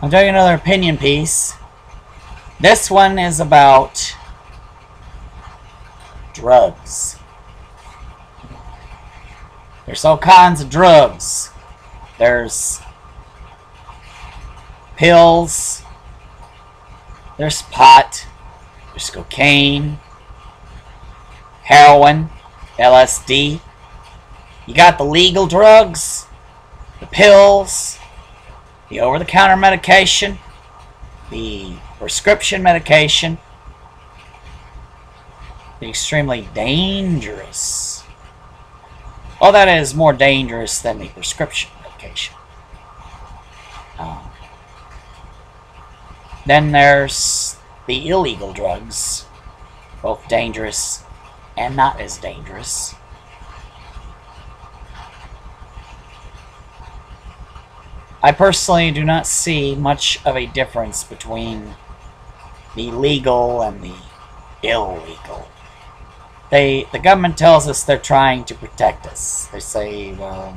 I'm doing another opinion piece. This one is about drugs. There's all kinds of drugs. There's pills. There's pot. There's cocaine. Heroin. LSD. You got the legal drugs. The pills. The over-the-counter medication. The prescription medication. The extremely dangerous. Well, that is more dangerous than the prescription medication. Then there's the illegal drugs, both dangerous and not as dangerous. I personally do not see much of a difference between the legal and the illegal. The government tells us they're trying to protect us. They say, well,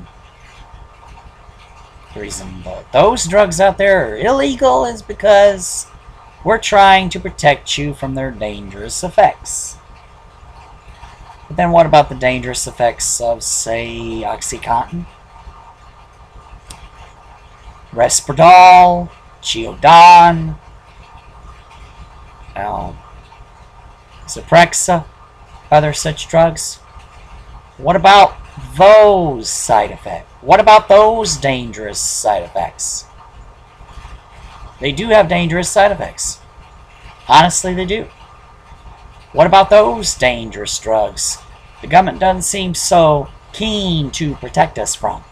the reason that those drugs out there are illegal is because we're trying to protect you from their dangerous effects. But then what about the dangerous effects of, say, OxyContin, Risperdal, Geodon, Zyprexa, other such drugs? What about those side effects? What about those dangerous side effects? They do have dangerous side effects. Honestly, they do. What about those dangerous drugs the government doesn't seem so keen to protect us from?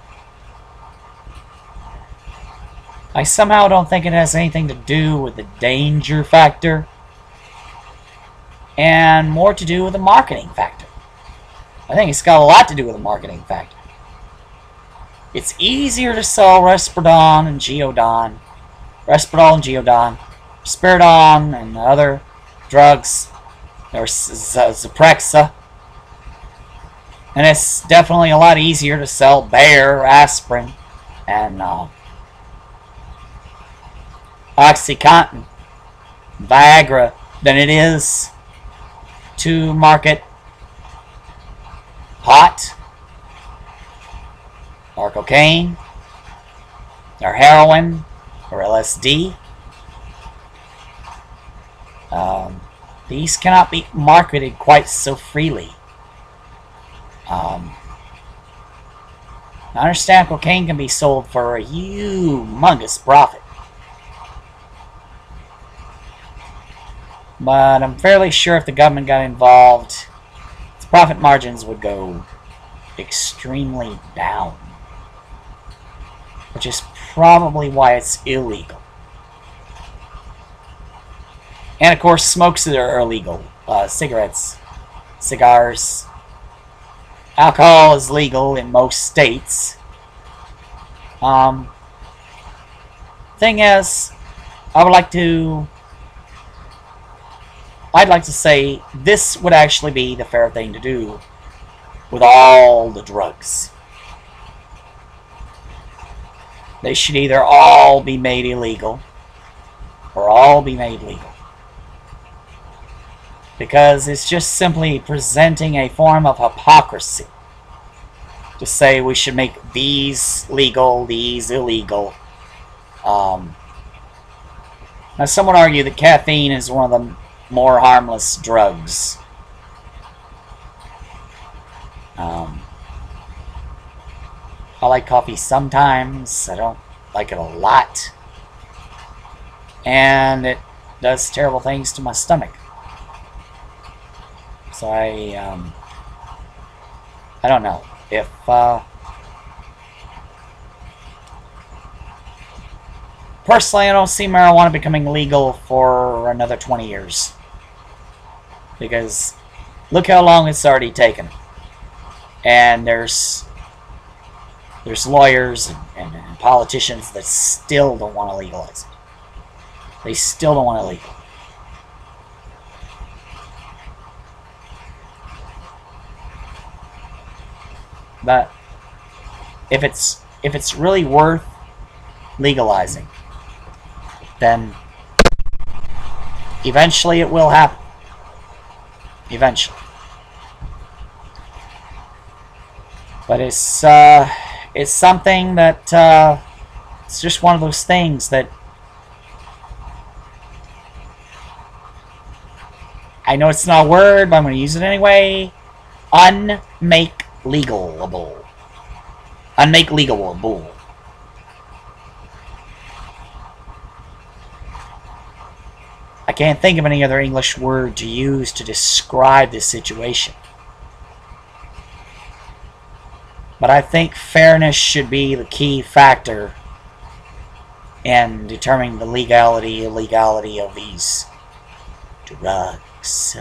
I somehow don't think it has anything to do with the danger factor and more to do with the marketing factor. I think it's got a lot to do with the marketing factor. It's easier to sell Risperdal and Geodon, Risperidone and other drugs, or Zyprexa, and it's definitely a lot easier to sell Bayer, aspirin, and OxyContin, Viagra than it is to market pot, or cocaine, or heroin, or LSD. These cannot be marketed quite so freely. I understand cocaine can be sold for a humongous profit, but I'm fairly sure if the government got involved, its profit margins would go extremely down, which is probably why it's illegal. And of course, smokes are illegal. Cigarettes, cigars, alcohol is legal in most states. Thing is, I'd like to say this would actually be the fair thing to do with all the drugs. They should either all be made illegal or all be made legal. Because it's just simply presenting a form of hypocrisy to say we should make these legal, these illegal. Now some would argue that caffeine is one of the more harmless drugs. I like coffee sometimes. I don't like it a lot. And it does terrible things to my stomach. So I don't know if personally I don't see marijuana becoming legal for another 20 years, because look how long it's already taken, and there's lawyers and politicians that still don't want to legalize it. They still don't want to legalize it. But if it's really worth legalizing, then eventually it will happen. Eventually. But it's something that, it's just one of those things that I know it's not a word, but I'm going to use it anyway. Unmake-legalable. Unmake-legalable. I can't think of any other English word to use to describe this situation. But I think fairness should be the key factor in determining the legality, illegality of these drugs.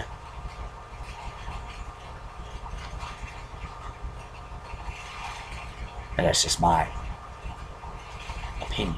And that's just my opinion.